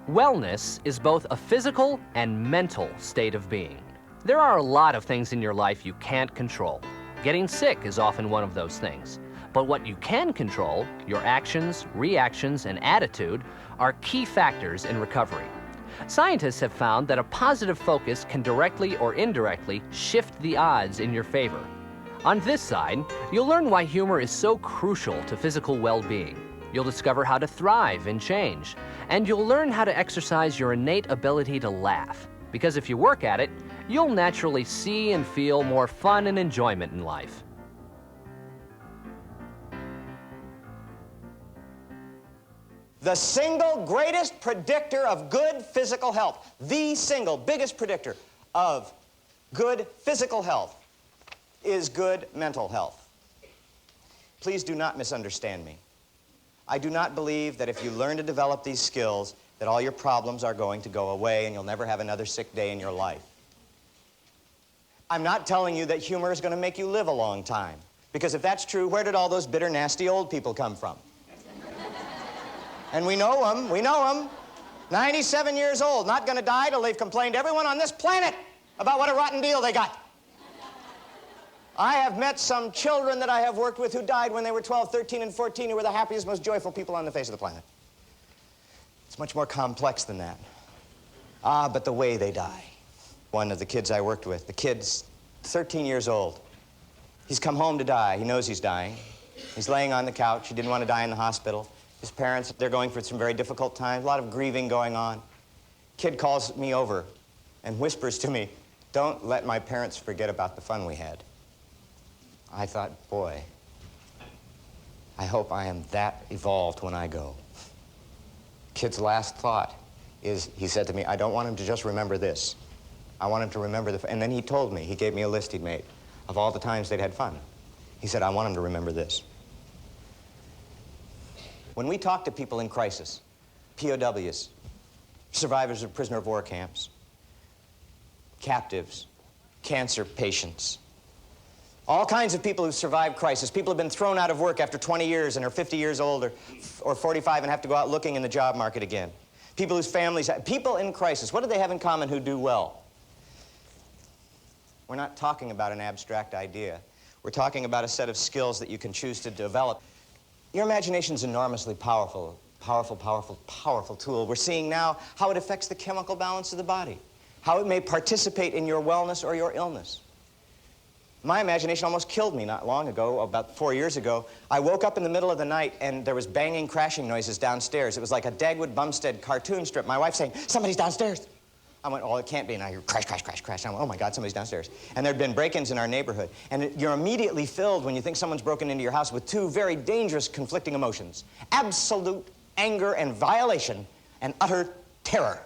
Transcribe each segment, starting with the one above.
Wellness is both a physical and mental state of being. There are a lot of things in your life you can't control. Getting sick is often one of those things. But what you can control, your actions, reactions, and attitude, are key factors in recovery. Scientists have found that a positive focus can directly or indirectly shift the odds in your favor. On this side, you'll learn why humor is so crucial to physical well-being. You'll discover how to thrive and change, and you'll learn how to exercise your innate ability to laugh. Because if you work at it, you'll naturally see and feel more fun and enjoyment in life. The single greatest predictor of good physical health, the single biggest predictor of good physical health, is good mental health. Please do not misunderstand me. I do not believe that if you learn to develop these skills, that all your problems are going to go away and you'll never have another sick day in your life. I'm not telling you that humor is going to make you live a long time. Because if that's true, where did all those bitter, nasty old people come from? And we know them. 97 years old, not going to die till they've complained to everyone on this planet about what a rotten deal they got. I have met some children that I have worked with who died when they were 12, 13, and 14, who were the happiest, most joyful people on the face of the planet. It's much more complex than that. But the way they die. One of the kids I worked with, the kid's 13 years old. He's come home to die. He knows he's dying. He's laying on the couch. He didn't want to die in the hospital. His parents, they're going through some very difficult times, a lot of grieving going on. Kid calls me over and whispers to me, "Don't let my parents forget about the fun we had." I thought, boy, I hope I am that evolved when I go. Kid's last thought is, he said to me, "I don't want him to just remember this. I want him to remember the..." And then he told me, he gave me a list he'd made of all the times they'd had fun. He said, "I want him to remember this." When we talk to people in crisis, POWs, survivors of prisoner of war camps, captives, cancer patients, all kinds of people who survived crisis, people who have been thrown out of work after 20 years and are 50 years old or 45 and have to go out looking in the job market again. People whose families, people in crisis, what do they have in common who do well? We're not talking about an abstract idea. We're talking about a set of skills that you can choose to develop. Your imagination's enormously powerful tool. We're seeing now how it affects the chemical balance of the body, how it may participate in your wellness or your illness. My imagination almost killed me not long ago, about 4 years ago. I woke up in the middle of the night and there was banging, crashing noises downstairs. It was like a Dagwood Bumstead cartoon strip. My wife saying, "Somebody's downstairs." I went, "Oh, it can't be." And I hear crash, crash, crash, crash. I went, "Oh my God, somebody's downstairs." And there'd been break-ins in our neighborhood. And you're immediately filled when you think someone's broken into your house with two very dangerous conflicting emotions: absolute anger and violation and utter terror.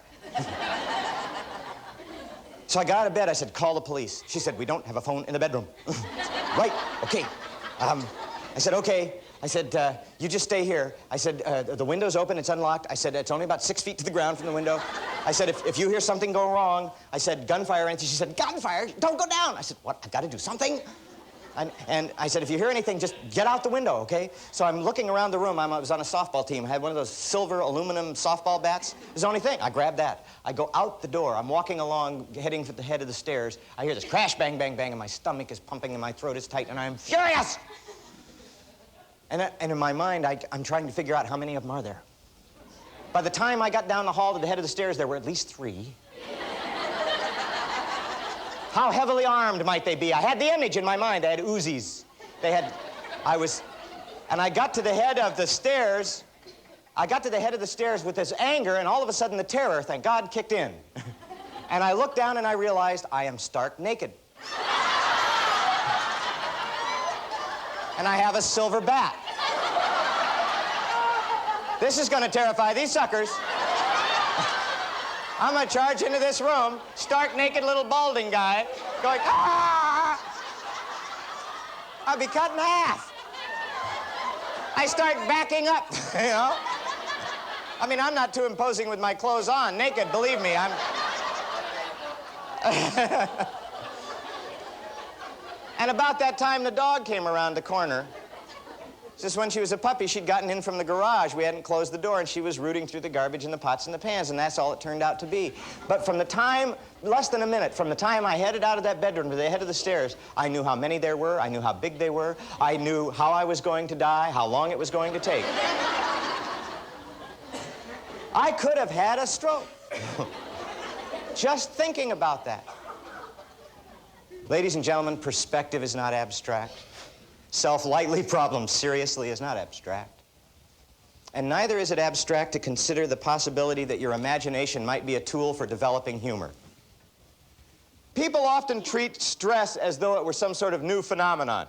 So I got out of bed, I said, "Call the police." She said, "We don't have a phone in the bedroom." Right, okay. I said, "Okay." I said, "You just stay here." I said, "The window's open, it's unlocked." I said, "It's only about 6 feet to the ground from the window." I said, if you hear something go wrong," I said, "gunfire or anything." She said, "Gunfire? Don't go down." I said, "What? I've got to do something?" And I said, "If you hear anything, just get out the window, okay?" So I'm looking around the room. I was on a softball team. I had one of those silver aluminum softball bats. It was the only thing. I grabbed that. I go out the door. I'm walking along, heading for the head of the stairs. I hear this crash, bang, bang, bang, and my stomach is pumping and my throat is tight, and I'm furious. And in my mind, I'm trying to figure out how many of them are there. By the time I got down the hall to the head of the stairs, there were at least 3. How heavily armed might they be? I had the image in my mind. They had Uzis. And I got to the head of the stairs. I got to the head of the stairs with this anger, and all of a sudden the terror, thank God, kicked in. And I looked down and I realized I am stark naked. And I have a silver bat. This is going to terrify these suckers. I'm going to charge into this room, stark naked little balding guy, going, "Ah!" I'll be cut in half. I start backing up, you know? I mean, I'm not too imposing with my clothes on, naked, believe me. And about that time, the dog came around the corner. Just when she was a puppy, she'd gotten in from the garage. We hadn't closed the door, and she was rooting through the garbage and the pots and the pans, and that's all it turned out to be. But from the time, less than a minute, from the time I headed out of that bedroom to the head of the stairs, I knew how many there were, I knew how big they were, I knew how I was going to die, how long it was going to take. I could have had a stroke. Just thinking about that. Ladies and gentlemen, perspective is not abstract. Self-lightly problem seriously is not abstract. And neither is it abstract to consider the possibility that your imagination might be a tool for developing humor. People often treat stress as though it were some sort of new phenomenon,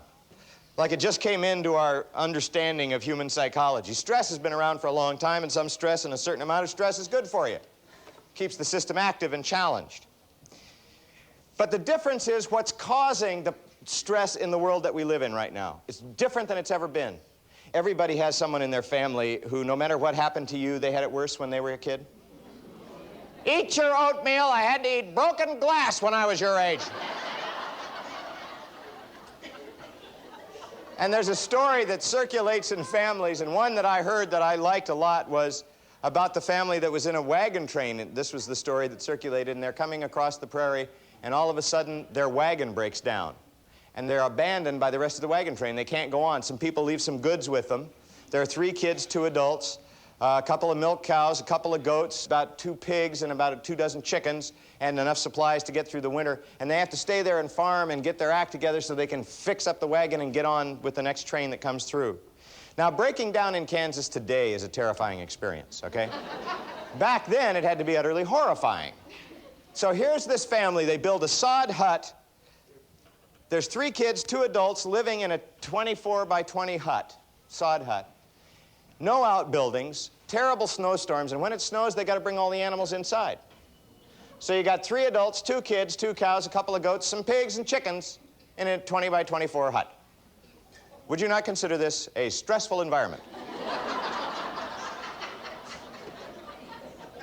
like it just came into our understanding of human psychology. Stress has been around for a long time, and some stress and a certain amount of stress is good for you. Keeps the system active and challenged. But the difference is what's causing the stress in the world that we live in right now. It's different than it's ever been. Everybody has someone in their family who, no matter what happened to you, they had it worse when they were a kid. Eat your oatmeal. I had to eat broken glass when I was your age. And there's a story that circulates in families, and one that I heard that I liked a lot was about the family that was in a wagon train. And this was the story that circulated, and they're coming across the prairie, and all of a sudden their wagon breaks down. And they're abandoned by the rest of the wagon train. They can't go on. Some people leave some goods with them. There are 3 kids, 2 adults, a couple of milk cows, a couple of goats, about 2 pigs, and about 2 dozen chickens, and enough supplies to get through the winter. And they have to stay there and farm and get their act together so they can fix up the wagon and get on with the next train that comes through. Now, breaking down in Kansas today is a terrifying experience, okay? Back then, it had to be utterly horrifying. So here's this family. They build a sod hut. There's 3 kids, 2 adults living in a 24 by 20 hut, sod hut. No outbuildings, terrible snowstorms, and when it snows, they got to bring all the animals inside. So you got 3 adults, 2 kids, 2 cows, a couple of goats, some pigs and chickens in a 20 by 24 hut. Would you not consider this a stressful environment?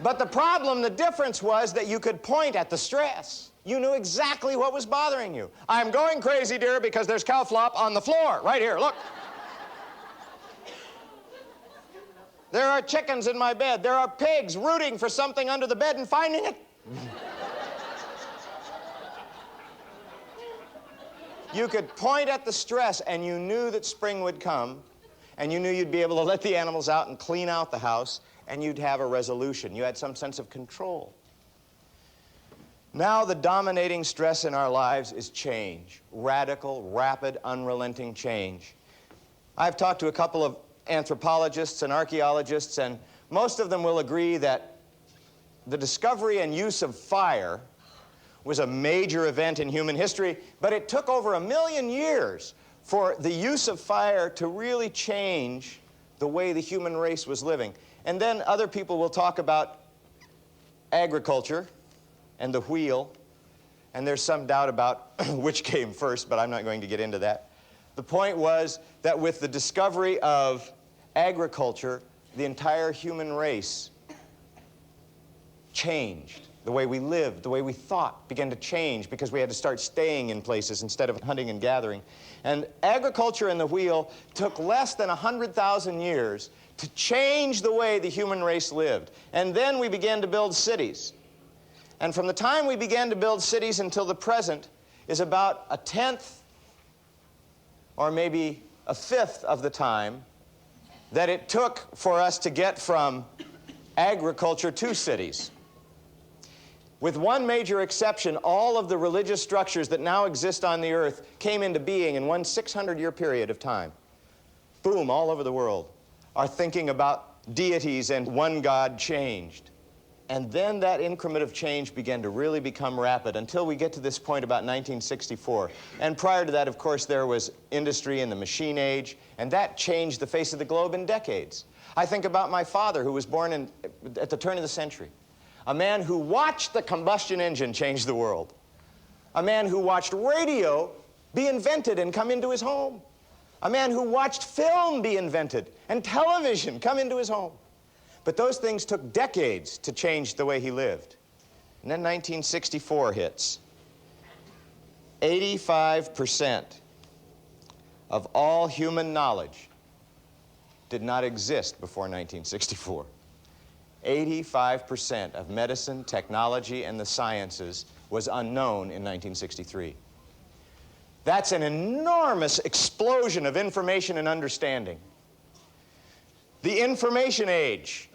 But the problem, the difference was that you could point at the stress. You knew exactly what was bothering you. I'm going crazy, dear, because there's cow flop on the floor. Right here, look. There are chickens in my bed. There are pigs rooting for something under the bed and finding it. You could point at the stress, and you knew that spring would come, and you knew you'd be able to let the animals out and clean out the house, and you'd have a resolution. You had some sense of control. Now the dominating stress in our lives is change. Radical, rapid, unrelenting change. I've talked to a couple of anthropologists and archaeologists, and most of them will agree that the discovery and use of fire was a major event in human history, but it took over 1 million years for the use of fire to really change the way the human race was living. And then other people will talk about agriculture and the wheel, and there's some doubt about which came first, but I'm not going to get into that. The point was that with the discovery of agriculture, the entire human race changed. The way we lived, the way we thought began to change because we had to start staying in places instead of hunting and gathering. And agriculture and the wheel took less than 100,000 years to change the way the human race lived. And then we began to build cities. And from the time we began to build cities until the present is about 1/10 or maybe 1/5 of the time that it took for us to get from agriculture to cities. With one major exception, all of the religious structures that now exist on the earth came into being in one 600-year period of time. Boom, all over the world are thinking about deities, and one God changed. And then that increment of change began to really become rapid until we get to this point about 1964. And prior to that, of course, there was industry in the machine age, and that changed the face of the globe in decades. I think about my father, who was born at the turn of the century. A man who watched the combustion engine change the world. A man who watched radio be invented and come into his home. A man who watched film be invented and television come into his home. But those things took decades to change the way he lived. And then 1964 hits. 85% of all human knowledge did not exist before 1964. 85% of medicine, technology, and the sciences was unknown in 1963. That's an enormous explosion of information and understanding. The information age.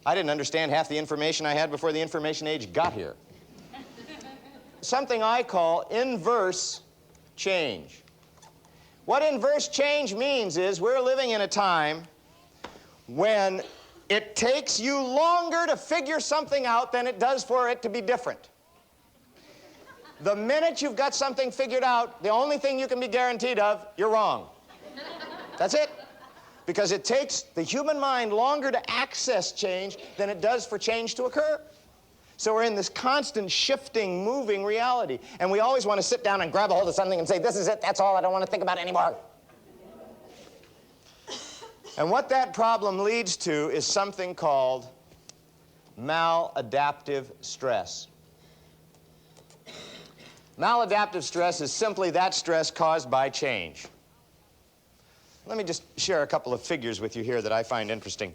I didn't understand half the information I had before the information age got here. Something I call inverse change. What inverse change means is we're living in a time when it takes you longer to figure something out than it does for it to be different. The minute you've got something figured out, the only thing you can be guaranteed of, you're wrong. That's it. Because it takes the human mind longer to access change than it does for change to occur. So we're in this constant shifting, moving reality. And we always want to sit down and grab a hold of something and say, this is it, that's all, I don't want to think about it anymore. And what that problem leads to is something called maladaptive stress. Maladaptive stress is simply that stress caused by change. Let me just share a couple of figures with you here that I find interesting.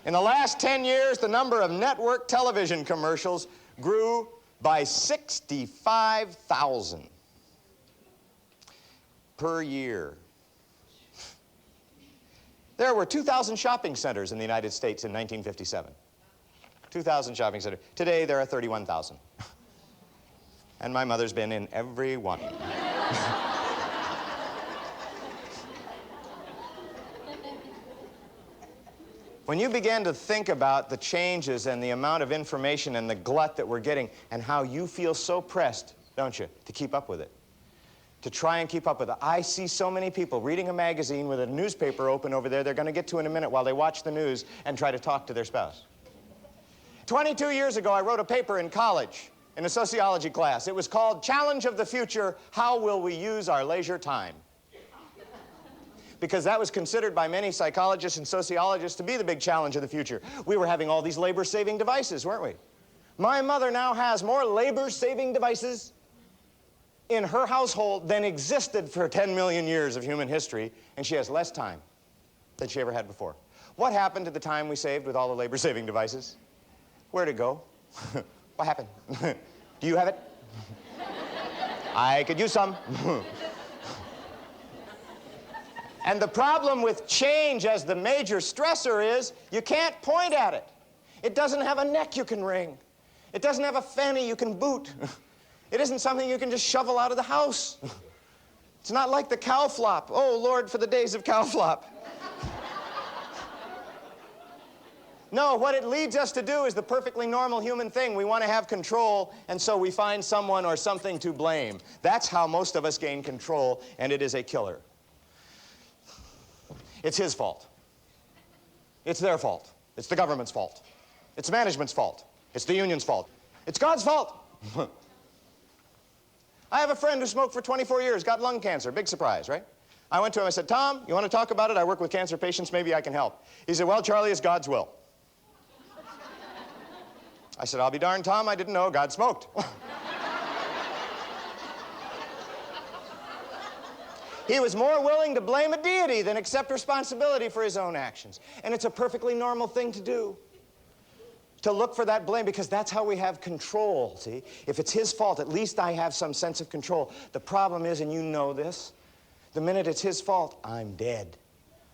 In the last 10 years, the number of network television commercials grew by 65,000 per year. There were 2,000 shopping centers in the United States in 1957. 2,000 shopping centers. Today, there are 31,000. And my mother's been in every one. When you begin to think about the changes and the amount of information and the glut that we're getting and how you feel so pressed, don't you, to keep up with it, to try and keep up with it. I see so many people reading a magazine with a newspaper open over there they're going to get to in a minute while they watch the news and try to talk to their spouse. 22 years ago, I wrote a paper in college in a sociology class. It was called Challenge of the Future, How Will We Use Our Leisure Time? Because that was considered by many psychologists and sociologists to be the big challenge of the future. We were having all these labor-saving devices, weren't we? My mother now has more labor-saving devices in her household than existed for 10 million years of human history, and she has less time than she ever had before. What happened to the time we saved with all the labor-saving devices? Where'd it go? What happened? Do you have it? I could use some. And the problem with change as the major stressor is you can't point at it. It doesn't have a neck you can wring. It doesn't have a fanny you can boot. It isn't something you can just shovel out of the house. It's not like the cow flop. Oh, Lord, for the days of cow flop. No, what it leads us to do is the perfectly normal human thing. We want to have control, and so we find someone or something to blame. That's how most of us gain control, and it is a killer. It's his fault. It's their fault. It's the government's fault. It's management's fault. It's the union's fault. It's God's fault. I have a friend who smoked for 24 years, got lung cancer. Big surprise, right? I went to him, I said, Tom, you want to talk about it? I work with cancer patients. Maybe I can help. He said, well, Charlie, it's God's will. I said, I'll be darned, Tom, I didn't know God smoked. He was more willing to blame a deity than accept responsibility for his own actions. And it's a perfectly normal thing to do, to look for that blame, because that's how we have control, see? If it's his fault, at least I have some sense of control. The problem is, and you know this, the minute it's his fault, I'm dead.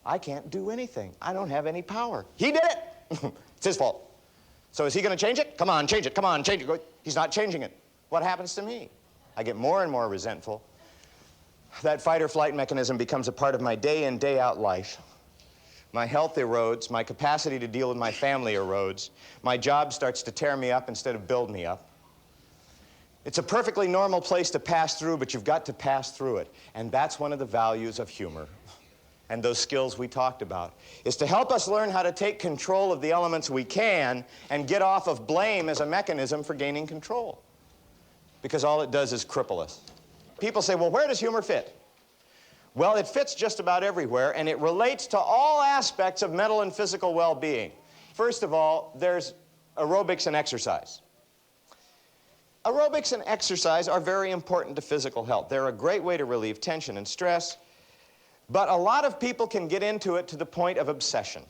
I can't do anything. I don't have any power. He did it. It's his fault. So is he going to change it? Come on, change it. Come on, change it. He's not changing it. What happens to me? I get more and more resentful. That fight or flight mechanism becomes a part of my day in, day out life. My health erodes, my capacity to deal with my family erodes, my job starts to tear me up instead of build me up. It's a perfectly normal place to pass through, but you've got to pass through it. And that's one of the values of humor. And those skills we talked about, is to help us learn how to take control of the elements we can and get off of blame as a mechanism for gaining control. Because all it does is cripple us. People say, well, where does humor fit? Well, it fits just about everywhere, and it relates to all aspects of mental and physical well-being. First of all, there's aerobics and exercise. Aerobics and exercise are very important to physical health. They're a great way to relieve tension and stress. But a lot of people can get into it to the point of obsession.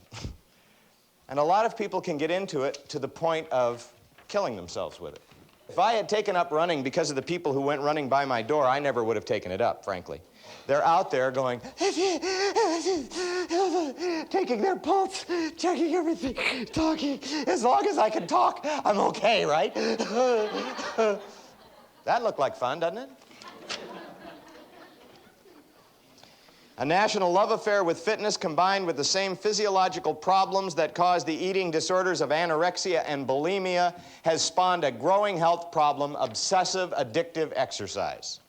And a lot of people can get into it to the point of killing themselves with it. If I had taken up running because of the people who went running by my door, I never would have taken it up, frankly. They're out there going, taking their pulse, checking everything, talking. As long as I can talk, I'm okay, right? That looked like fun, doesn't it? A national love affair with fitness combined with the same physiological problems that cause the eating disorders of anorexia and bulimia has spawned a growing health problem, obsessive addictive exercise.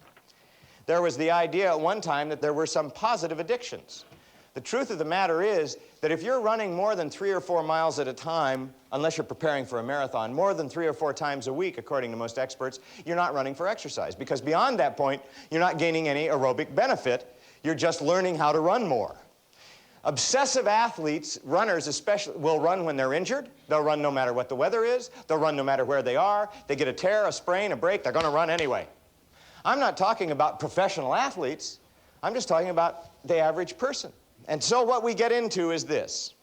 There was the idea at one time that there were some positive addictions. The truth of the matter is that if you're running more than 3 or 4 miles at a time, unless you're preparing for a marathon, more than 3 or 4 times a week, according to most experts, you're not running for exercise. Because beyond that point, you're not gaining any aerobic benefit. You're just learning how to run more. Obsessive athletes, runners especially, will run when they're injured. They'll run no matter what the weather is. They'll run no matter where they are. They get a tear, a sprain, a break, they're going to run anyway. I'm not talking about professional athletes. I'm just talking about the average person. And so what we get into is this.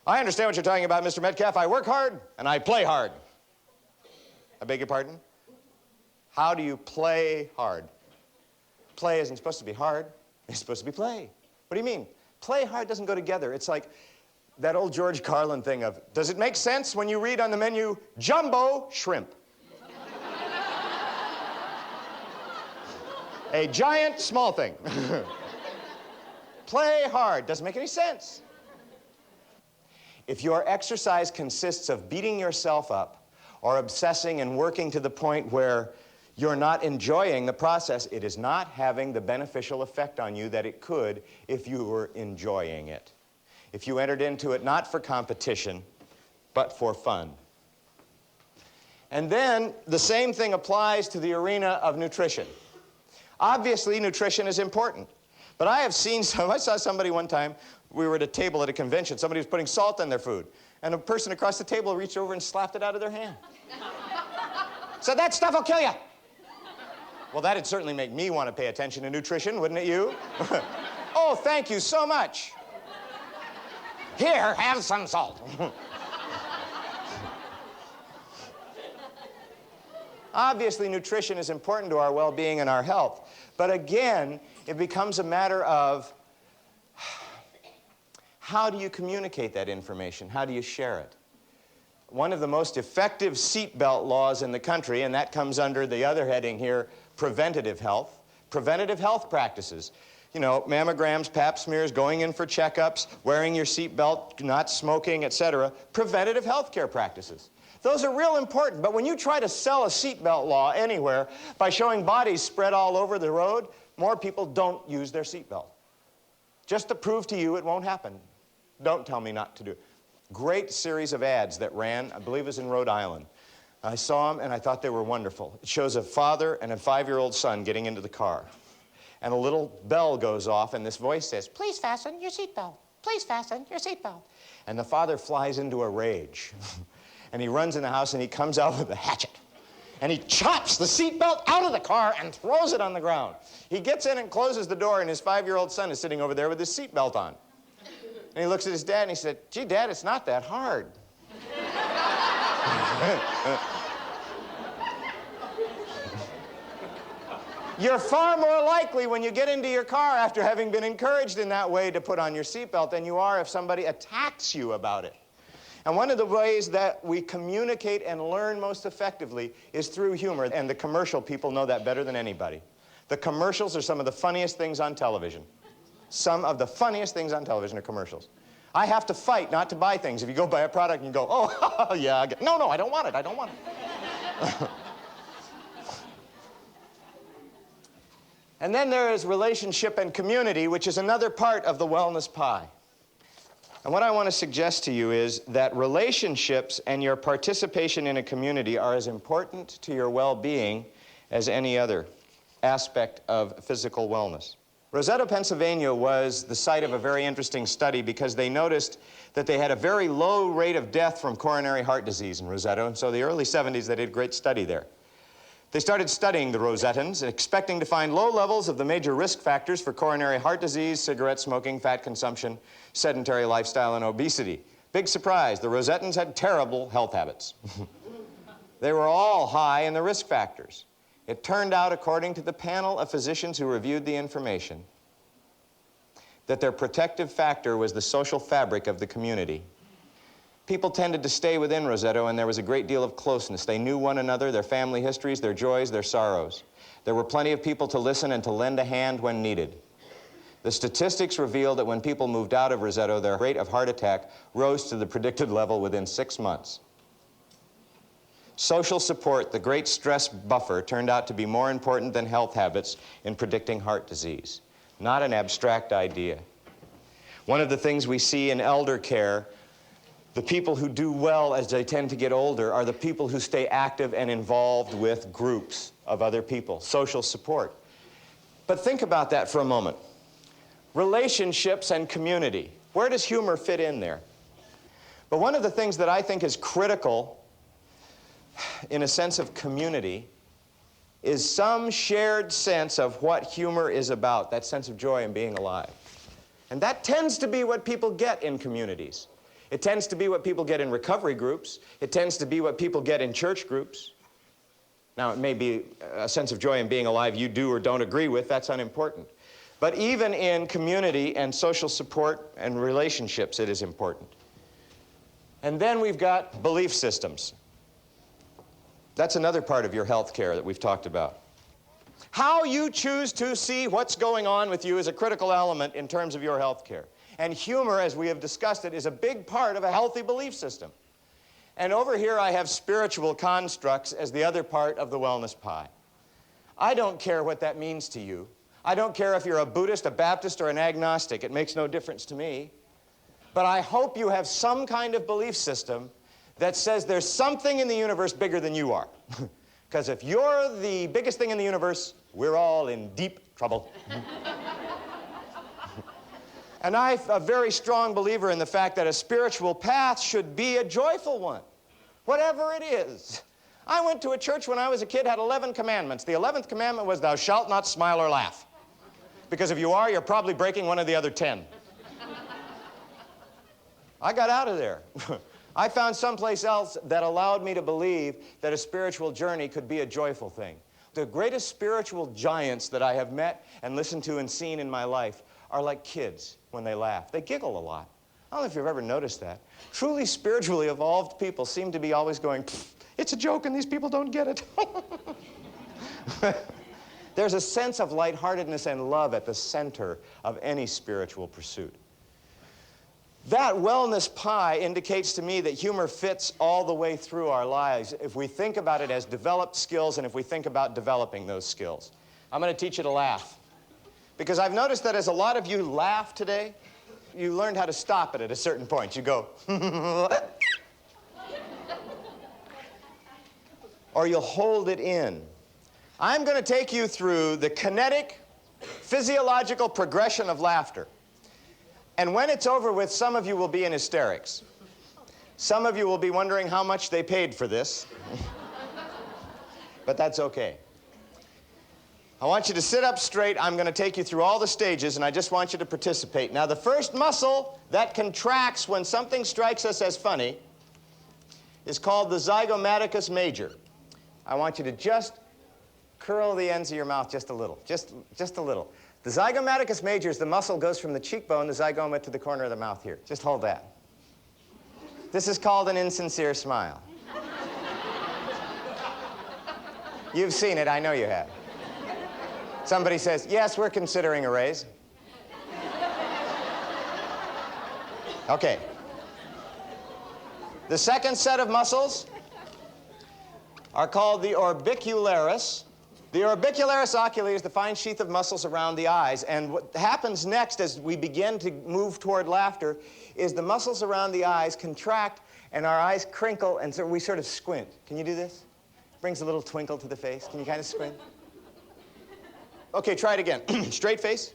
I understand what you're talking about, Mr. Metcalf. I work hard and I play hard. I beg your pardon? How do you play hard? Play isn't supposed to be hard. It's supposed to be play. What do you mean? Play hard doesn't go together. It's like that old George Carlin thing of, does it make sense when you read on the menu, jumbo shrimp? A giant small thing. Play hard doesn't make any sense. If your exercise consists of beating yourself up or obsessing and working to the point where you're not enjoying the process, it is not having the beneficial effect on you that it could if you were enjoying it. If you entered into it not for competition, but for fun. And then the same thing applies to the arena of nutrition. Obviously, nutrition is important. But I have seen I saw somebody one time, we were at a table at a convention, somebody was putting salt in their food, and a person across the table reached over and slapped it out of their hand. Said, that stuff will kill you. Well, that'd certainly make me want to pay attention to nutrition, wouldn't it, you? Oh, thank you so much. Here, have some salt. Obviously, nutrition is important to our well-being and our health. But again, it becomes a matter of how do you communicate that information? How do you share it? One of the most effective seatbelt laws in the country, and that comes under the other heading here, preventative health practices. You know, mammograms, pap smears, going in for checkups, wearing your seatbelt, not smoking, etc. Preventative health care practices. Those are real important, but when you try to sell a seatbelt law anywhere by showing bodies spread all over the road, more people don't use their seatbelt. Just to prove to you it won't happen. Don't tell me not to do it. Great series of ads that ran, I believe it was in Rhode Island. I saw them and I thought they were wonderful. It shows a father and a 5-year-old son getting into the car. And a little bell goes off and this voice says, please fasten your seatbelt. Please fasten your seatbelt. And the father flies into a rage. And he runs in the house and he comes out with a hatchet. And he chops the seatbelt out of the car and throws it on the ground. He gets in and closes the door and his 5-year-old son is sitting over there with his seatbelt on. And he looks at his dad and he said, gee, Dad, it's not that hard. You're far more likely when you get into your car after having been encouraged in that way to put on your seatbelt than you are if somebody attacks you about it. And one of the ways that we communicate and learn most effectively is through humor, and the commercial people know that better than anybody. The commercials are some of the funniest things on television. Some of the funniest things on television are commercials. I have to fight not to buy things. If you go buy a product and you go, oh, yeah, no, I don't want it, I don't want it. And then there is relationship and community, which is another part of the wellness pie. And what I want to suggest to you is that relationships and your participation in a community are as important to your well-being as any other aspect of physical wellness. Roseto, Pennsylvania was the site of a very interesting study because they noticed that they had a very low rate of death from coronary heart disease in Roseto, and so the early 70s they did a great study there. They started studying the Rosettans, expecting to find low levels of the major risk factors for coronary heart disease, cigarette smoking, fat consumption, sedentary lifestyle, and obesity. Big surprise, the Rosettans had terrible health habits. They were all high in the risk factors. It turned out, according to the panel of physicians who reviewed the information, that their protective factor was the social fabric of the community. People tended to stay within Rosetto, and there was a great deal of closeness. They knew one another, their family histories, their joys, their sorrows. There were plenty of people to listen and to lend a hand when needed. The statistics revealed that when people moved out of Rosetto, their rate of heart attack rose to the predicted level within 6 months. Social support, the great stress buffer, turned out to be more important than health habits in predicting heart disease. Not an abstract idea. One of the things we see in elder care, the people who do well as they tend to get older are the people who stay active and involved with groups of other people, social support. But think about that for a moment. Relationships and community. Where does humor fit in there? But one of the things that I think is critical in a sense of community is some shared sense of what humor is about, that sense of joy in being alive. And that tends to be what people get in communities. It tends to be what people get in recovery groups. It tends to be what people get in church groups. Now, it may be a sense of joy in being alive you do or don't agree with. That's unimportant. But even in community and social support and relationships, it is important. And then we've got belief systems. That's another part of your health care that we've talked about. How you choose to see what's going on with you is a critical element in terms of your health care. And humor, as we have discussed it, is a big part of a healthy belief system. And over here I have spiritual constructs as the other part of the wellness pie. I don't care what that means to you. I don't care if you're a Buddhist, a Baptist, or an agnostic. It makes no difference to me. But I hope you have some kind of belief system that says there's something in the universe bigger than you are. Because if you're the biggest thing in the universe, we're all in deep trouble. And I'm a very strong believer in the fact that a spiritual path should be a joyful one, whatever it is. I went to a church when I was a kid, had 11 commandments. The 11th commandment was, thou shalt not smile or laugh. Because if you are, you're probably breaking one of the other 10. I got out of there. I found someplace else that allowed me to believe that a spiritual journey could be a joyful thing. The greatest spiritual giants that I have met and listened to and seen in my life are like kids when they laugh. They giggle a lot. I don't know if you've ever noticed that. Truly spiritually evolved people seem to be always going, it's a joke and these people don't get it. There's a sense of lightheartedness and love at the center of any spiritual pursuit. That wellness pie indicates to me that humor fits all the way through our lives if we think about it as developed skills and if we think about developing those skills. I'm going to teach you to laugh. Because I've noticed that as a lot of you laugh today, you learned how to stop it at a certain point. You go, or you'll hold it in. I'm going to take you through the kinetic, physiological progression of laughter. And when it's over with, some of you will be in hysterics. Some of you will be wondering how much they paid for this. But that's okay. I want you to sit up straight. I'm going to take you through all the stages, and I just want you to participate. Now, the first muscle that contracts when something strikes us as funny is called the zygomaticus major. I want you to just curl the ends of your mouth just a little, just a little. The zygomaticus major is the muscle goes from the cheekbone, the zygoma, to the corner of the mouth here. Just hold that. This is called an insincere smile. You've seen it, I know you have. Somebody says, yes, we're considering a raise. Okay. The second set of muscles are called the orbicularis. The orbicularis oculi is the fine sheath of muscles around the eyes. And what happens next as we begin to move toward laughter is the muscles around the eyes contract and our eyes crinkle and so we sort of squint. Can you do this? Brings a little twinkle to the face. Can you kind of squint? Okay, try it again. Straight face.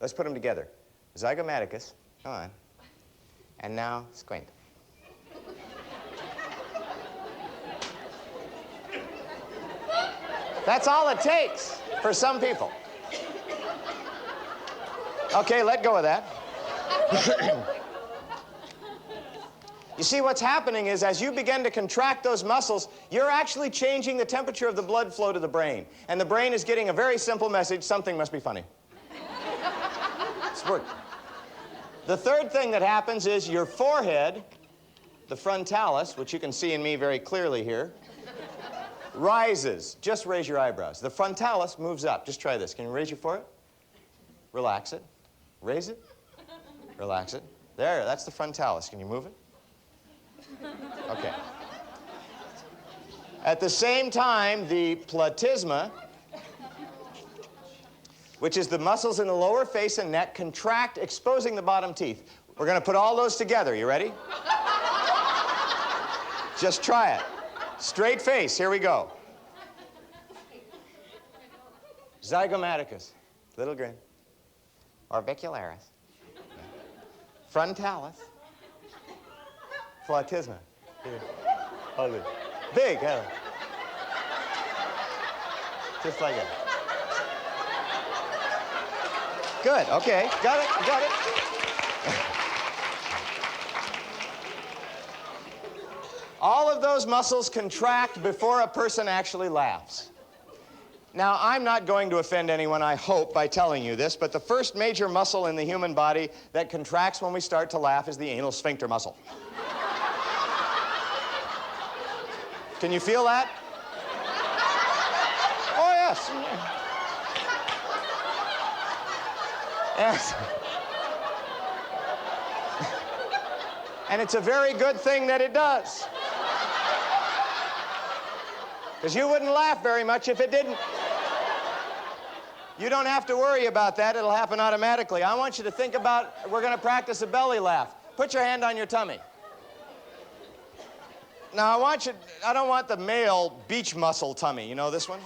Let's put them together. Zygomaticus. Come on. And now squint. That's all it takes for some people. Okay, let go of that. You see, what's happening is as you begin to contract those muscles, you're actually changing the temperature of the blood flow to the brain. And the brain is getting a very simple message: something must be funny. It's working. The third thing that happens is your forehead, the frontalis, which you can see in me very clearly here, rises. Just raise your eyebrows. The frontalis moves up. Just try this. Can you raise your forehead? Relax it. Raise it. Relax it. There, that's the frontalis. Can you move it? Okay. At the same time, the platysma, which is the muscles in the lower face and neck, contract, exposing the bottom teeth. We're going to put all those together. You ready? Just try it. Straight face. Here we go. Zygomaticus. Little grin. Orbicularis. Frontalis. Platysma. Here. Hold it. Big, huh? Just like that. Good, okay. Got it, got it. All of those muscles contract before a person actually laughs. Now, I'm not going to offend anyone, I hope, by telling you this, but the first major muscle in the human body that contracts when we start to laugh is the anal sphincter muscle. Can you feel that? Oh, yes. Yes. And it's a very good thing that it does. Because you wouldn't laugh very much if it didn't. You don't have to worry about that. It'll happen automatically. I want you to think about, we're going to practice a belly laugh. Put your hand on your tummy. Now, I don't want the male beach muscle tummy. You know this one?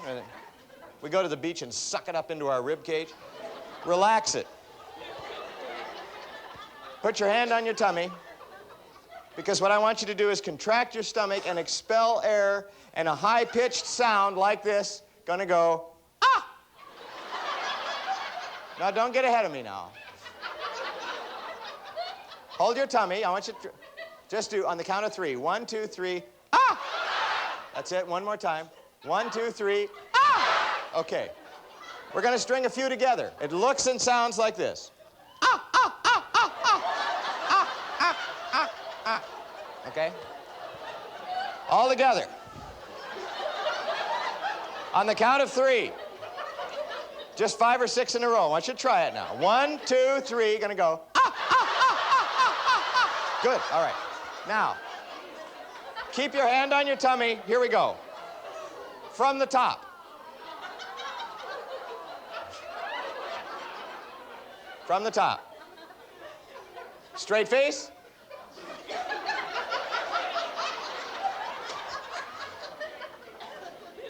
We go to the beach and suck it up into our rib cage. Relax it. Put your hand on your tummy, because what I want you to do is contract your stomach and expel air, and a high-pitched sound like this, gonna go, ah! Now, don't get ahead of me now. Hold your tummy. I want you to just do, on the count of 3. 1, 2, 3, ah! That's it. One more time. 1, 2, 3, ah! Okay. We're gonna string a few together. It looks and sounds like this. Ah, ah, ah, ah, ah. Ah, ah, ah, ah. Okay? All together. On the count of 3. Just 5 or 6 in a row. I want you to try it now. 1, 2, 3. Gonna go. Ah, ah, ah, ah, ah, ah, ah. Good. All right. Now, keep your hand on your tummy. Here we go. From the top. From the top. Straight face.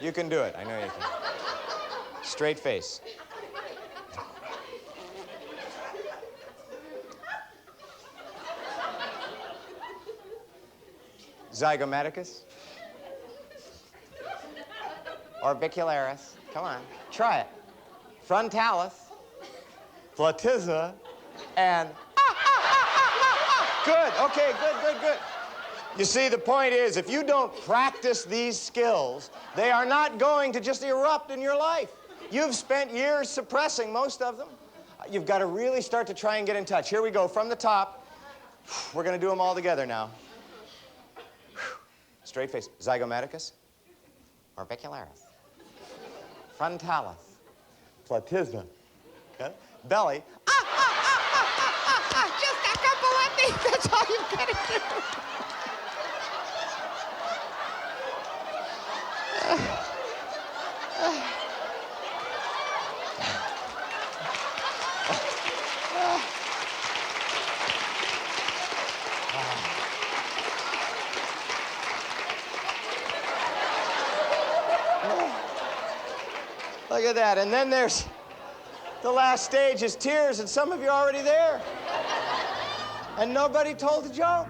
You can do it. I know you can. Straight face. Zygomaticus. Orbicularis. Come on. Try it. Frontalis. Platysma. And good. Okay, good. You see, the point is, if you don't practice these skills, they are not going to just erupt in your life. You've spent years suppressing most of them. You've got to really start to try and get in touch. Here we go, from the top. We're going to do them all together now. Straight face. Zygomaticus. Orbicularis. Frontalis. Platysma. Okay. Belly. Just a couple of things. That's all you've got to do. Look at that. And then there's the last stage is tears, and some of you are already there. And nobody told a joke.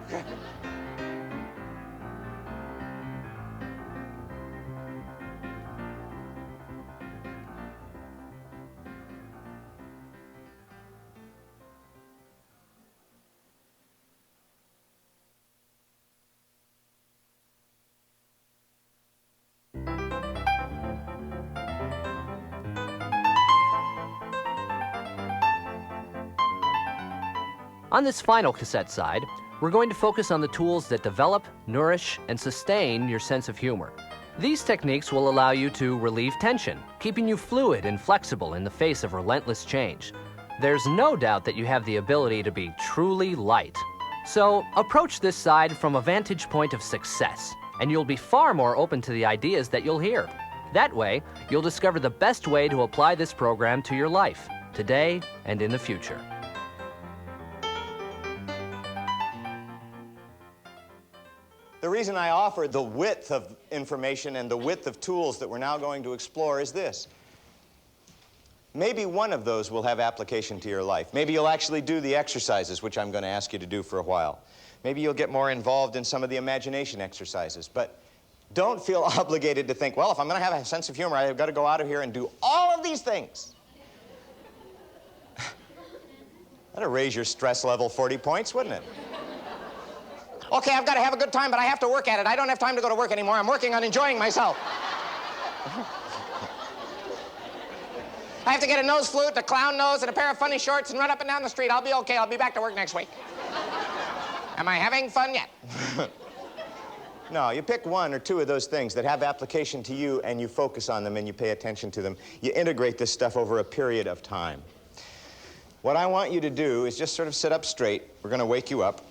On this final cassette side, we're going to focus on the tools that develop, nourish, and sustain your sense of humor. These techniques will allow you to relieve tension, keeping you fluid and flexible in the face of relentless change. There's no doubt that you have the ability to be truly light. So approach this side from a vantage point of success, and you'll be far more open to the ideas that you'll hear. That way, you'll discover the best way to apply this program to your life, today and in the future. The reason I offer the width of information and the width of tools that we're now going to explore is this. Maybe one of those will have application to your life. Maybe you'll actually do the exercises, which I'm going to ask you to do for a while. Maybe you'll get more involved in some of the imagination exercises. But don't feel obligated to think, well, if I'm going to have a sense of humor, I've got to go out of here and do all of these things. That'll raise your stress level 40 points, wouldn't it? Okay, I've got to have a good time, but I have to work at it. I don't have time to go to work anymore. I'm working on enjoying myself. I have to get a nose flute, a clown nose, and a pair of funny shorts and run up and down the street. I'll be okay. I'll be back to work next week. Am I having fun yet? No, you pick one or two of those things that have application to you, and you focus on them and you pay attention to them. You integrate this stuff over a period of time. What I want you to do is just sort of sit up straight. We're going to wake you up.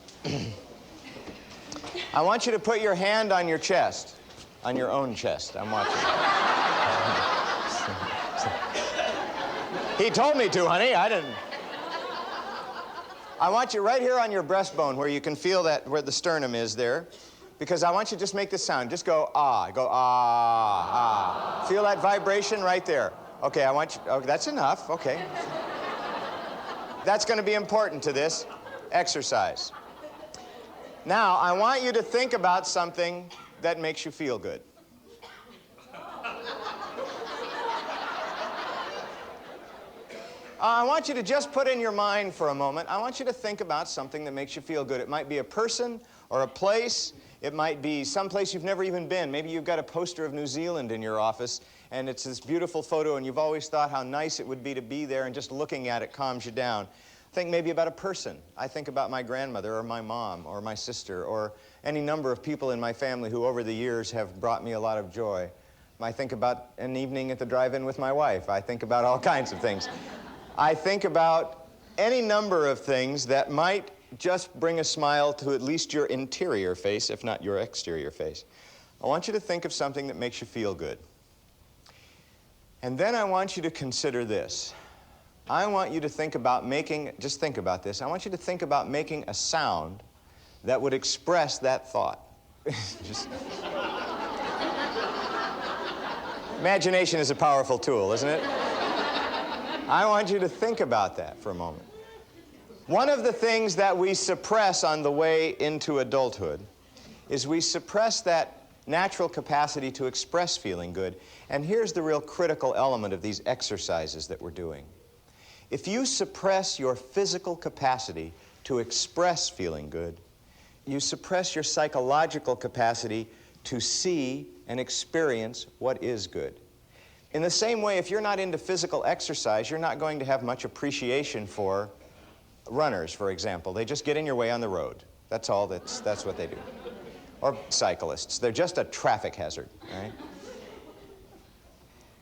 I want you to put your hand on your chest, on your own chest. I'm watching. He told me to, honey. I didn't. I want you right here on your breastbone where you can feel that, where the sternum is there, because I want you to just make this sound. Just go, ah. Go, ah, ah. Feel that vibration right there. Okay, I want you, okay, that's enough, okay. That's going to be important to this exercise. Now, I want you to think about something that makes you feel good. I want you to just put in your mind for a moment, I want you to think about something that makes you feel good. It might be a person or a place. It might be someplace you've never even been. Maybe you've got a poster of New Zealand in your office, and it's this beautiful photo, and you've always thought how nice it would be to be there, and just looking at it calms you down. Think maybe about a person. I think about my grandmother or my mom or my sister or any number of people in my family who over the years have brought me a lot of joy. I think about an evening at the drive-in with my wife. I think about all kinds of things. I think about any number of things that might just bring a smile to at least your interior face, if not your exterior face. I want you to think of something that makes you feel good. And then I want you to consider this. I want you to think about making, just think about this, I want you to think about making a sound that would express that thought. Just... Imagination is a powerful tool, isn't it? I want you to think about that for a moment. One of the things that we suppress on the way into adulthood is we suppress that natural capacity to express feeling good. And here's the real critical element of these exercises that we're doing. If you suppress your physical capacity to express feeling good, you suppress your psychological capacity to see and experience what is good. In the same way, if you're not into physical exercise, you're not going to have much appreciation for runners, for example. They just get in your way on the road. That's all, that's what they do. Or cyclists. They're just a traffic hazard, right?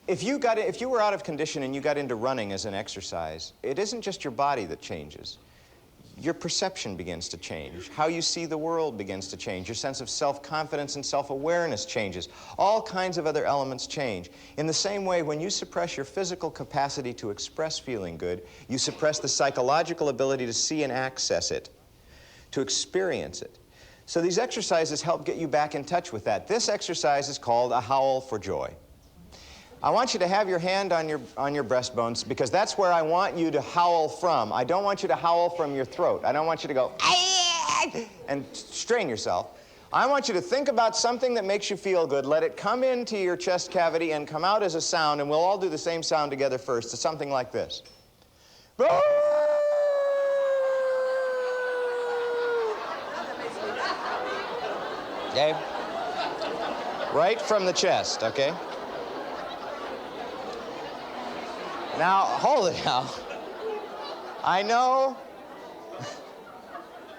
If you were out of condition and you got into running as an exercise, it isn't just your body that changes. Your perception begins to change. How you see the world begins to change. Your sense of self-confidence and self-awareness changes. All kinds of other elements change. In the same way, when you suppress your physical capacity to express feeling good, you suppress the psychological ability to see and access it, to experience it. So these exercises help get you back in touch with that. This exercise is called a howl for joy. I want you to have your hand on your breastbones because that's where I want you to howl from. I don't want you to howl from your throat. I don't want you to go and strain yourself. I want you to think about something that makes you feel good. Let it come into your chest cavity and come out as a sound, and we'll all do the same sound together first. It's something like this. Okay? Right from the chest, okay? Now, hold it now. I know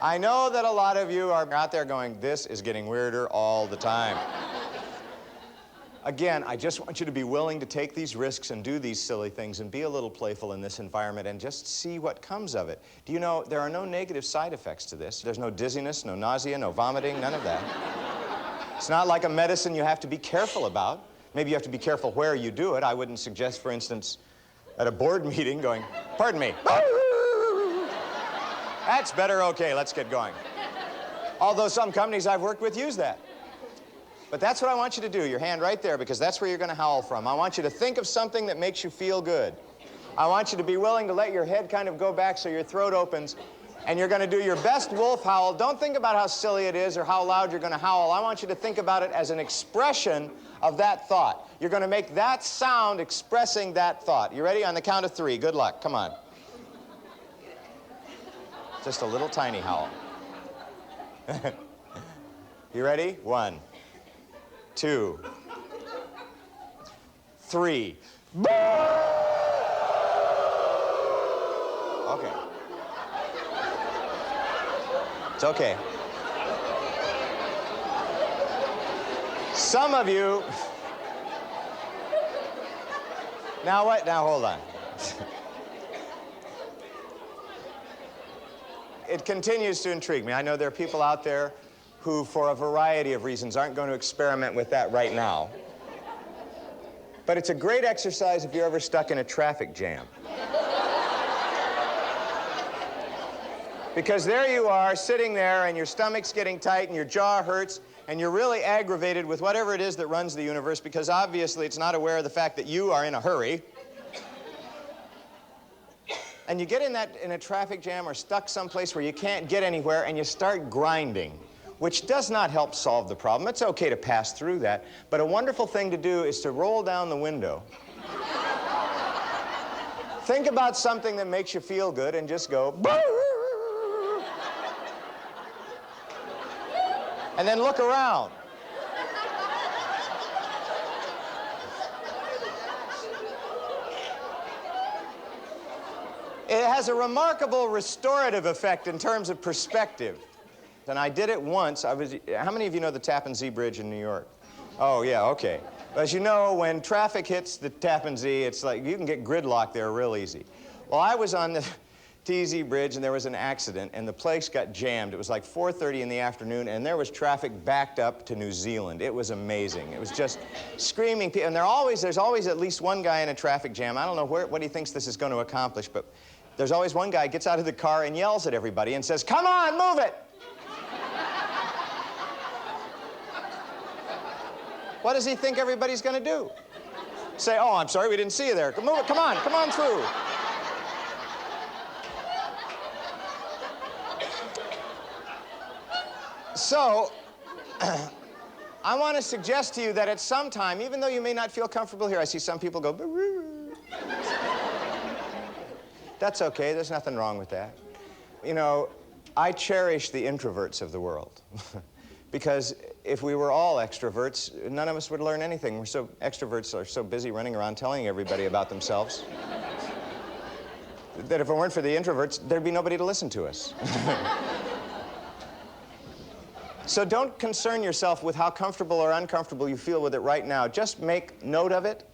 I know that a lot of you are out there going, this is getting weirder all the time. Again, I just want you to be willing to take these risks and do these silly things and be a little playful in this environment and just see what comes of it. Do you know there are no negative side effects to this? There's no dizziness, no nausea, no vomiting, none of that. It's not like a medicine you have to be careful about. Maybe you have to be careful where you do it. I wouldn't suggest, for instance, at a board meeting going, pardon me. That's better, okay, let's get going. Although some companies I've worked with use that. But that's what I want you to do, your hand right there, because that's where you're going to howl from. I want you to think of something that makes you feel good. I want you to be willing to let your head kind of go back so your throat opens, and you're going to do your best wolf howl. Don't think about how silly it is or how loud you're going to howl. I want you to think about it as an expression of that thought. You're going to make that sound expressing that thought. You ready? On the count of 3. Good luck. Come on. Just a little tiny howl. You ready? 1, 2, 3. Okay. It's okay. Some of you... Now what? Now hold on. It continues to intrigue me. I know there are people out there who, for a variety of reasons, aren't going to experiment with that right now. But it's a great exercise if you're ever stuck in a traffic jam. Because there you are, sitting there, and your stomach's getting tight, and your jaw hurts, and you're really aggravated with whatever it is that runs the universe, because obviously it's not aware of the fact that you are in a hurry. And you get in a traffic jam or stuck someplace where you can't get anywhere, and you start grinding, which does not help solve the problem. It's okay to pass through that, but a wonderful thing to do is to roll down the window. Think about something that makes you feel good and just go, and then look around. It has a remarkable restorative effect in terms of perspective. And I did it once. How many of you know the Tappan Zee Bridge in New York? Oh, yeah, okay. As you know, when traffic hits the Tappan Zee, it's like you can get gridlock there real easy. Well, I was on the TZ Bridge, and there was an accident, and the place got jammed. It was like 4:30 in the afternoon, and there was traffic backed up to New Zealand. It was amazing. It was just screaming people. And there's always at least one guy in a traffic jam. I don't know what he thinks this is going to accomplish, but there's always one guy who gets out of the car and yells at everybody and says, "Come on, move it!" What does he think everybody's going to do? Say, "Oh, I'm sorry, we didn't see you there. Move it, come on through." So, I want to suggest to you that at some time, even though you may not feel comfortable here, I see some people go, "Boo." That's okay, there's nothing wrong with that. You know, I cherish the introverts of the world. Because if we were all extroverts, none of us would learn anything. Extroverts are so busy running around telling everybody about themselves that if it weren't for the introverts, there'd be nobody to listen to us. So don't concern yourself with how comfortable or uncomfortable you feel with it right now. Just make note of it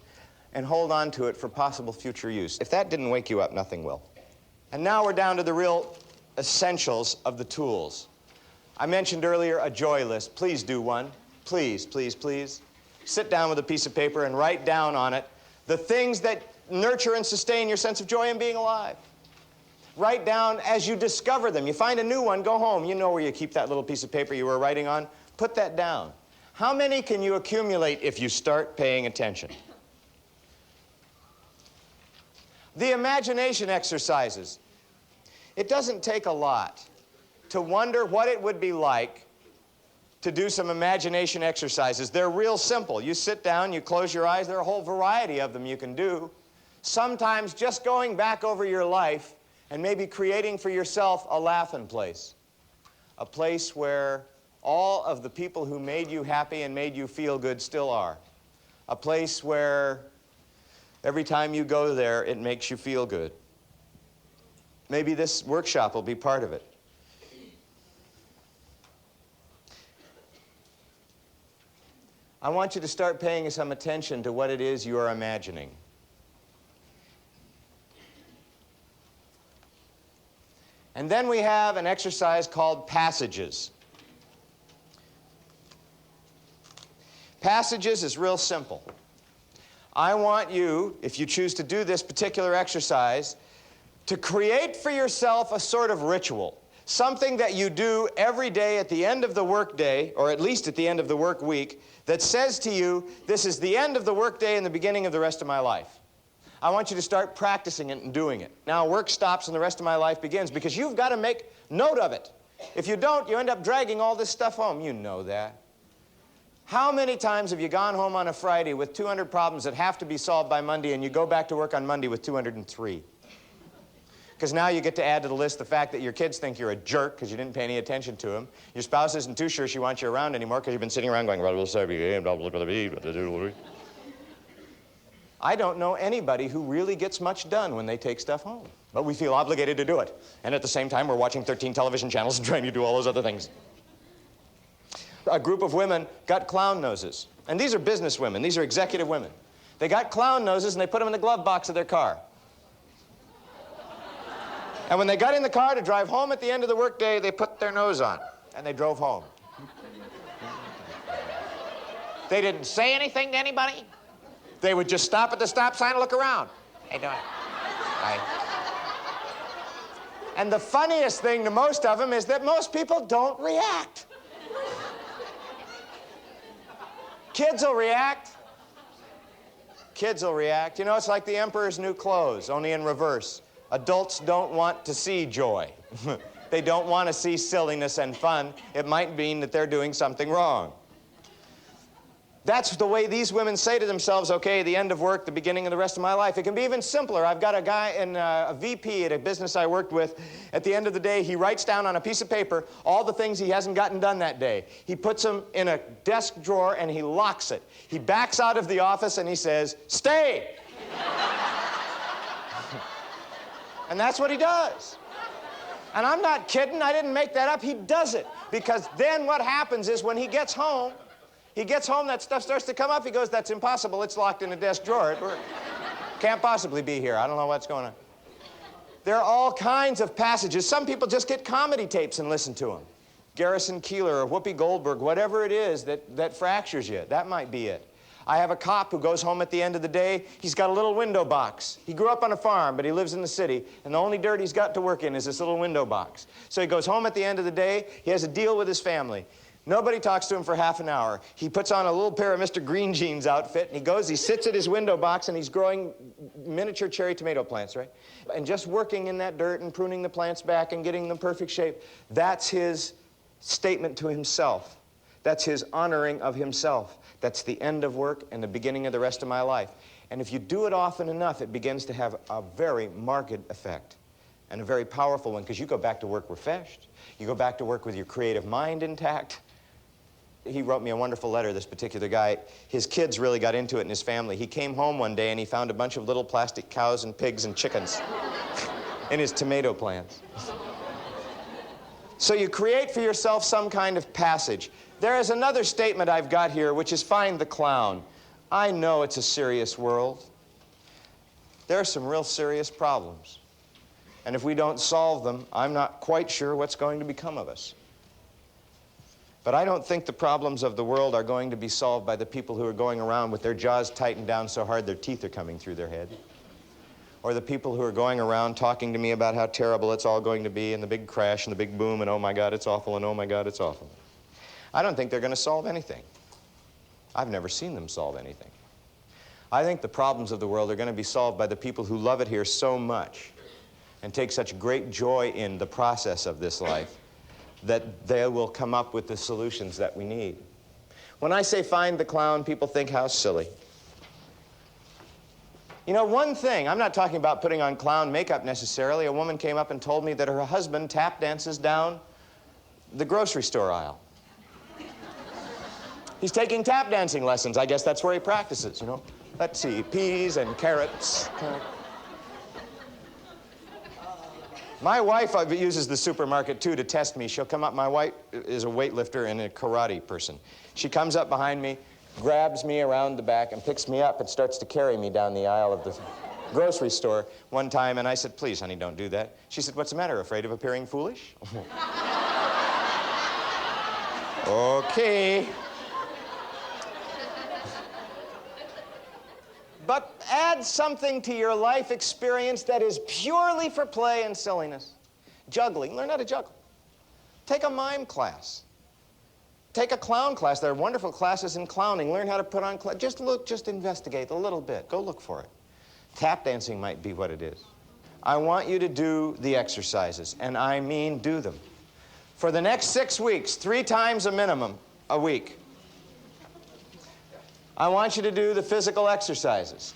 and hold on to it for possible future use. If that didn't wake you up, nothing will. And now we're down to the real essentials of the tools. I mentioned earlier a joy list. Please do one. Please, please, please. Sit down with a piece of paper and write down on it the things that nurture and sustain your sense of joy in being alive. Write down as you discover them. You find a new one, go home. You know where you keep that little piece of paper you were writing on. Put that down. How many can you accumulate if you start paying attention? The imagination exercises. It doesn't take a lot to wonder what it would be like to do some imagination exercises. They're real simple. You sit down, you close your eyes. There are a whole variety of them you can do. Sometimes just going back over your life and maybe creating for yourself a laughing place. A place where all of the people who made you happy and made you feel good still are. A place where every time you go there, it makes you feel good. Maybe this workshop will be part of it. I want you to start paying some attention to what it is you are imagining. And then we have an exercise called passages. Passages is real simple. I want you, if you choose to do this particular exercise, to create for yourself a sort of ritual, something that you do every day at the end of the work day, or at least at the end of the work week, that says to you, this is the end of the work day and the beginning of the rest of my life. I want you to start practicing it and doing it. Now work stops and the rest of my life begins, because you've got to make note of it. If you don't, you end up dragging all this stuff home. You know that. How many times have you gone home on a Friday with 200 problems that have to be solved by Monday, and you go back to work on Monday with 203? Because now you get to add to the list the fact that your kids think you're a jerk because you didn't pay any attention to them. Your spouse isn't too sure she wants you around anymore because you've been sitting around going, I don't know anybody who really gets much done when they take stuff home. But we feel obligated to do it. And at the same time, we're watching 13 television channels and trying to do all those other things. A group of women got clown noses. And these are business women. These are executive women. They got clown noses and they put them in the glove box of their car. And when they got in the car to drive home at the end of the workday, they put their nose on and they drove home. They didn't say anything to anybody. They would just stop at the stop sign and look around. Hey, doing? Right. And the funniest thing to most of them is that most people don't react. Kids will react. Kids will react. You know, it's like the emperor's new clothes, only in reverse. Adults don't want to see joy. They don't want to see silliness and fun. It might mean that they're doing something wrong. That's the way these women say to themselves, okay, the end of work, the beginning of the rest of my life. It can be even simpler. I've got a guy, a VP at a business I worked with. At the end of the day, he writes down on a piece of paper all the things he hasn't gotten done that day. He puts them in a desk drawer and he locks it. He backs out of the office and he says, stay! And that's what he does. And I'm not kidding. I didn't make that up. He does it. Because then what happens is when he gets home, that stuff starts to come up. He goes, that's impossible. It's locked in a desk drawer. It can't possibly be here. I don't know what's going on. There are all kinds of passages. Some people just get comedy tapes and listen to them. Garrison Keillor or Whoopi Goldberg, whatever it is that fractures you. That might be it. I have a cop who goes home at the end of the day. He's got a little window box. He grew up on a farm, but he lives in the city, and the only dirt he's got to work in is this little window box. So he goes home at the end of the day. He has a deal with his family. Nobody talks to him for half an hour. He puts on a little pair of Mr. Green Jeans outfit, and he sits at his window box, and he's growing miniature cherry tomato plants, right? And just working in that dirt and pruning the plants back and getting them perfect shape. That's his statement to himself. That's his honoring of himself. That's the end of work and the beginning of the rest of my life. And if you do it often enough, it begins to have a very marked effect and a very powerful one, because you go back to work refreshed. You go back to work with your creative mind intact. He wrote me a wonderful letter, this particular guy. His kids really got into it in his family. He came home one day and he found a bunch of little plastic cows and pigs and chickens in his tomato plants. So you create for yourself some kind of passage. There is another statement I've got here, which is find the clown. I know it's a serious world. There are some real serious problems. And if we don't solve them, I'm not quite sure what's going to become of us. But I don't think the problems of the world are going to be solved by the people who are going around with their jaws tightened down so hard their teeth are coming through their head. Or the people who are going around talking to me about how terrible it's all going to be and the big crash and the big boom and oh my God, it's awful and oh my God, it's awful. I don't think they're going to solve anything. I've never seen them solve anything. I think the problems of the world are going to be solved by the people who love it here so much and take such great joy in the process of this life that they will come up with the solutions that we need. When I say find the clown, people think how silly. You know, one thing, I'm not talking about putting on clown makeup necessarily. A woman came up and told me that her husband tap dances down the grocery store aisle. He's taking tap dancing lessons. I guess that's where he practices, you know. Let's see, peas and carrots. My wife uses the supermarket, too, to test me. She'll come up. My wife is a weightlifter and a karate person. She comes up behind me, grabs me around the back and picks me up and starts to carry me down the aisle of the grocery store one time, and I said, please, honey, don't do that. She said, what's the matter, afraid of appearing foolish? Okay. But add something to your life experience that is purely for play and silliness. Juggling, learn how to juggle. Take a mime class. Take a clown class. There are wonderful classes in clowning. Learn how to put on just look, just investigate a little bit. Go look for it. Tap dancing might be what it is. I want you to do the exercises, and I mean do them. For the next 6 weeks, 3 times a minimum a week. I want you to do the physical exercises.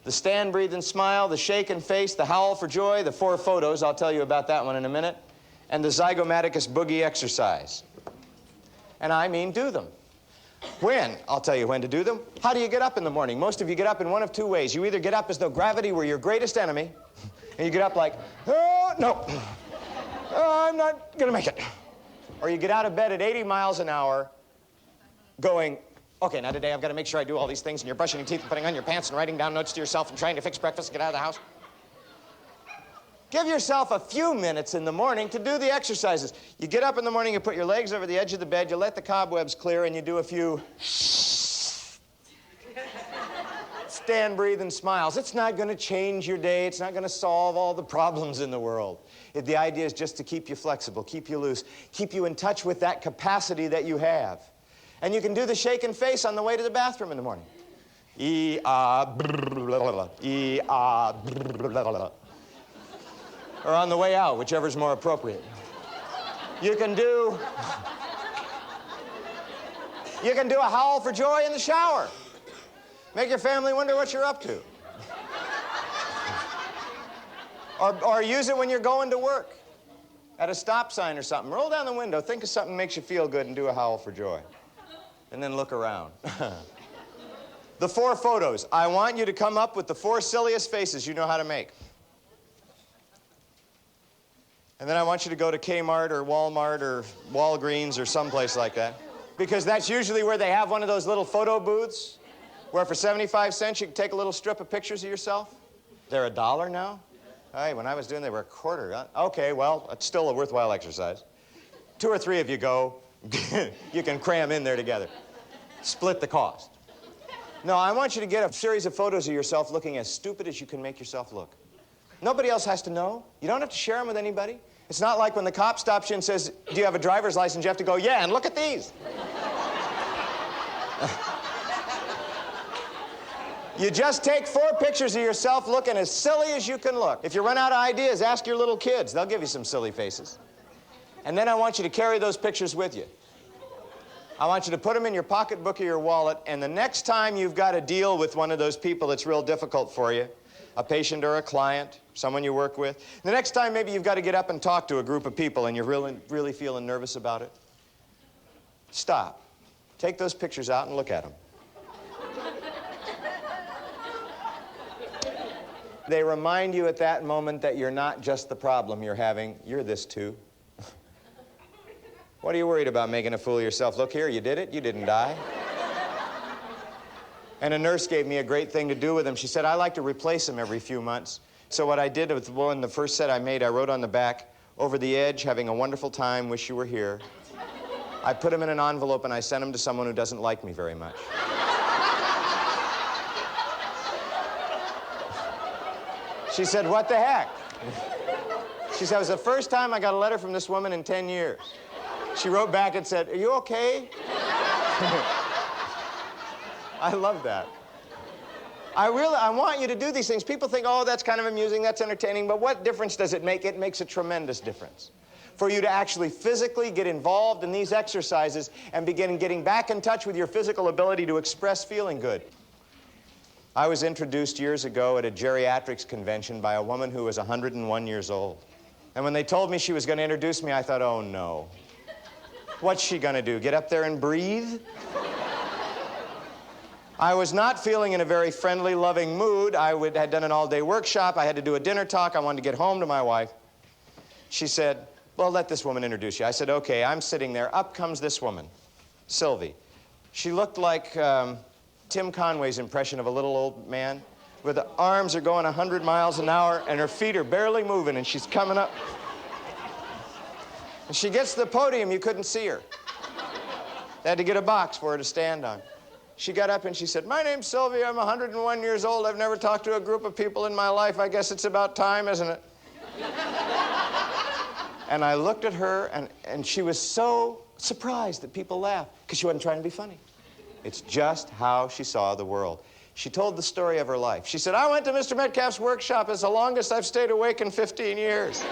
The stand, breathe, and smile, the shake and face, the howl for joy, the 4 photos, I'll tell you about that one in a minute, and the zygomaticus boogie exercise. And I mean do them. When? I'll tell you when to do them. How do you get up in the morning? Most of you get up in one of 2 ways. You either get up as though gravity were your greatest enemy, and you get up like, oh, no, oh, I'm not gonna make it. Or you get out of bed at 80 miles an hour going, okay, now today I've got to make sure I do all these things, and you're brushing your teeth and putting on your pants and writing down notes to yourself and trying to fix breakfast and get out of the house. Give yourself a few minutes in the morning to do the exercises. You get up in the morning, you put your legs over the edge of the bed, you let the cobwebs clear, and you do a few stand, breathe, and smiles. It's not going to change your day. It's not going to solve all the problems in the world. The idea is just to keep you flexible, keep you loose, keep you in touch with that capacity that you have. And you can do the shake and face on the way to the bathroom in the morning. Or on the way out, whichever's more appropriate. You can do a howl for joy in the shower. Make your family wonder what you're up to. Or use it when you're going to work. At a stop sign or something. Roll down the window, think of something that makes you feel good, and do a howl for joy. And then look around. The 4 photos. I want you to come up with the 4 silliest faces you know how to make. And then I want you to go to Kmart or Walmart or Walgreens or someplace like that. Because that's usually where they have one of those little photo booths where for 75 cents you can take a little strip of pictures of yourself. They're $1 now? Hey, when I was doing, they were $0.25. Okay, well, it's still a worthwhile exercise. 2 or 3 of you go. You can cram in there together. Split the cost. No, I want you to get a series of photos of yourself looking as stupid as you can make yourself look. Nobody else has to know. You don't have to share them with anybody. It's not like when the cop stops you and says, do you have a driver's license? You have to go, yeah, and look at these. You just take 4 pictures of yourself looking as silly as you can look. If you run out of ideas, ask your little kids. They'll give you some silly faces. And then I want you to carry those pictures with you. I want you to put them in your pocketbook or your wallet, and the next time you've got to deal with one of those people that's real difficult for you, a patient or a client, someone you work with, the next time maybe you've got to get up and talk to a group of people and you're really feeling nervous about it, stop. Take those pictures out and look at them. They remind you at that moment that you're not just the problem you're having, you're this too. What are you worried about, making a fool of yourself? Look here, you did it, you didn't die. And a nurse gave me a great thing to do with them. She said, I like to replace them every few months. So what I did with the first set I made, I wrote on the back, over the edge, having a wonderful time, wish you were here. I put them in an envelope and I sent them to someone who doesn't like me very much. She said, what the heck? She said, it was the first time I got a letter from this woman in 10 years. She wrote back and said, are you okay? I love that. I want you to do these things. People think, oh, that's kind of amusing, that's entertaining, but what difference does it make? It makes a tremendous difference. For you to actually physically get involved in these exercises and begin getting back in touch with your physical ability to express feeling good. I was introduced years ago at a geriatrics convention by a woman who was 101 years old. And when they told me she was going to introduce me, I thought, oh, no. What's she going to do, get up there and breathe? I was not feeling in a very friendly, loving mood. I had done an all-day workshop. I had to do a dinner talk. I wanted to get home to my wife. She said, well, let this woman introduce you. I said, okay. I'm sitting there. Up comes this woman, Sylvie. She looked like Tim Conway's impression of a little old man, where the arms are going 100 miles an hour and her feet are barely moving, and she's coming up. And she gets to the podium, you couldn't see her. They had to get a box for her to stand on. She got up and she said, "My name's Sylvia, I'm 101 years old. I've never talked to a group of people in my life. I guess it's about time, isn't it?" And I looked at her, and she was so surprised that people laughed, because she wasn't trying to be funny. It's just how she saw the world. She told the story of her life. She said, "I went to Mr. Metcalf's workshop. It's the longest I've stayed awake in 15 years.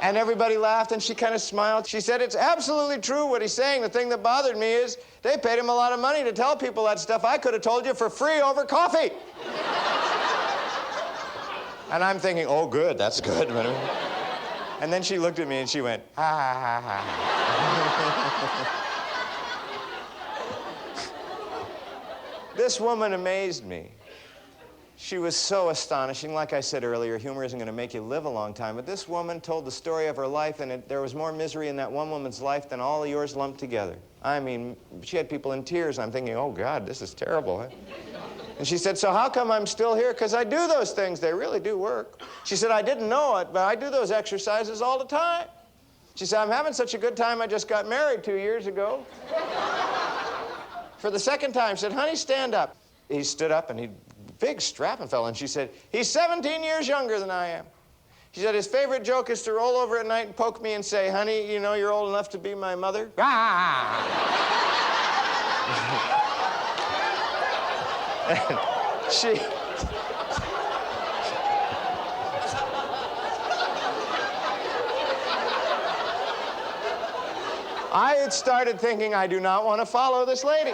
And everybody laughed, and she kind of smiled. She said, "It's absolutely true what he's saying. The thing that bothered me is they paid him a lot of money to tell people that stuff I could have told you for free over coffee." And I'm thinking, oh, good, that's good. And then she looked at me and she went, "Ha, ha, ha, ha." This woman amazed me. She was so astonishing. Like I said earlier, humor isn't going to make you live a long time. But this woman told the story of her life, and there was more misery in that one woman's life than all of yours lumped together. I mean, she had people in tears. I'm thinking, oh, God, this is terrible. Huh? And she said, "So how come I'm still here? Because I do those things. They really do work." She said, "I didn't know it, but I do those exercises all the time." She said, "I'm having such a good time. I just got married 2 years ago." For the second time, she said, "Honey, stand up." He stood up, and he big strapping fella, and she said, "He's 17 years younger than I am." She said, "His favorite joke is to roll over at night and poke me and say, 'Honey, you know you're old enough to be my mother?'" And I had started thinking, I do not want to follow this lady.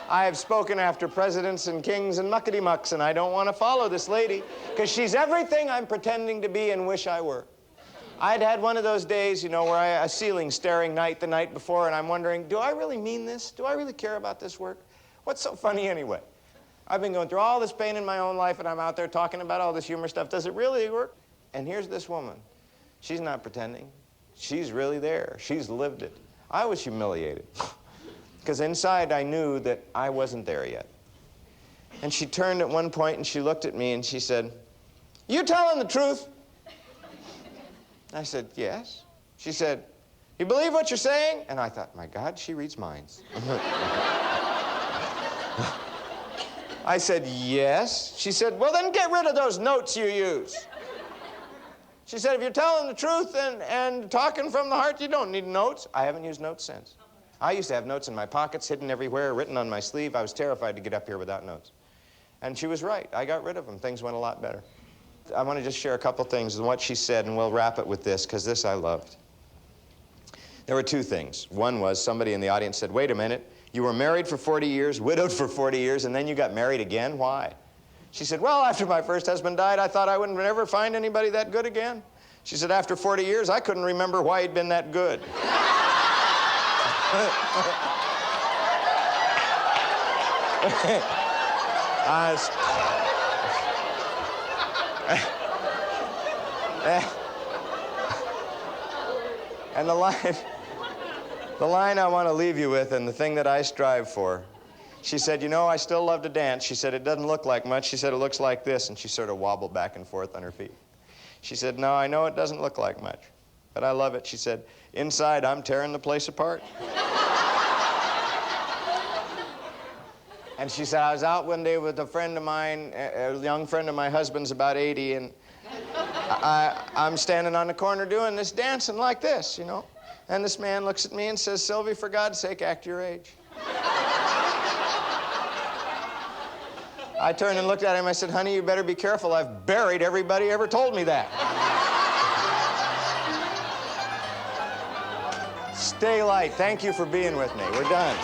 I have spoken after presidents and kings and muckety-mucks, and I don't want to follow this lady, because she's everything I'm pretending to be and wish I were. I'd had one of those days, you know, where a ceiling staring the night before, and I'm wondering, do I really mean this? Do I really care about this work? What's so funny anyway? I've been going through all this pain in my own life, and I'm out there talking about all this humor stuff. Does it really work? And here's this woman. She's not pretending. She's really there. She's lived it. I was humiliated, because inside I knew that I wasn't there yet. And she turned at one point, and she looked at me, and she said, "You telling the truth?" I said, "Yes." She said, "You believe what you're saying?" And I thought, my God, she reads minds. I said, "Yes." She said, "Well, then get rid of those notes you use." She said, "If you're telling the truth and talking from the heart, you don't need notes." I haven't used notes since. I used to have notes in my pockets, hidden everywhere, written on my sleeve. I was terrified to get up here without notes. And she was right. I got rid of them. Things went a lot better. I want to just share a couple things and what she said, and we'll wrap it with this, because this I loved. There were two things. One was somebody in the audience said, "Wait a minute, you were married for 40 years, widowed for 40 years, and then you got married again? Why?" She said, "Well, after my first husband died, I thought I wouldn't ever find anybody that good again." She said, "After 40 years, I couldn't remember why he'd been that good." And the line I want to leave you with, and the thing that I strive for, she said, "You know, I still love to dance." She said, "It doesn't look like much." She said, "It looks like this." And she sort of wobbled back and forth on her feet. She said, "No, I know it doesn't look like much, but I love it." She said, "Inside, I'm tearing the place apart." And she said, "I was out one day with a friend of mine, a young friend of my husband's, about 80, and I'm standing on the corner doing this, dancing like this, you know. And this man looks at me and says, 'Sylvie, for God's sake, act your age.'" I turned and looked at him. I said, "Honey, you better be careful. I've buried everybody ever told me that." Stay light. Thank you for being with me. We're done.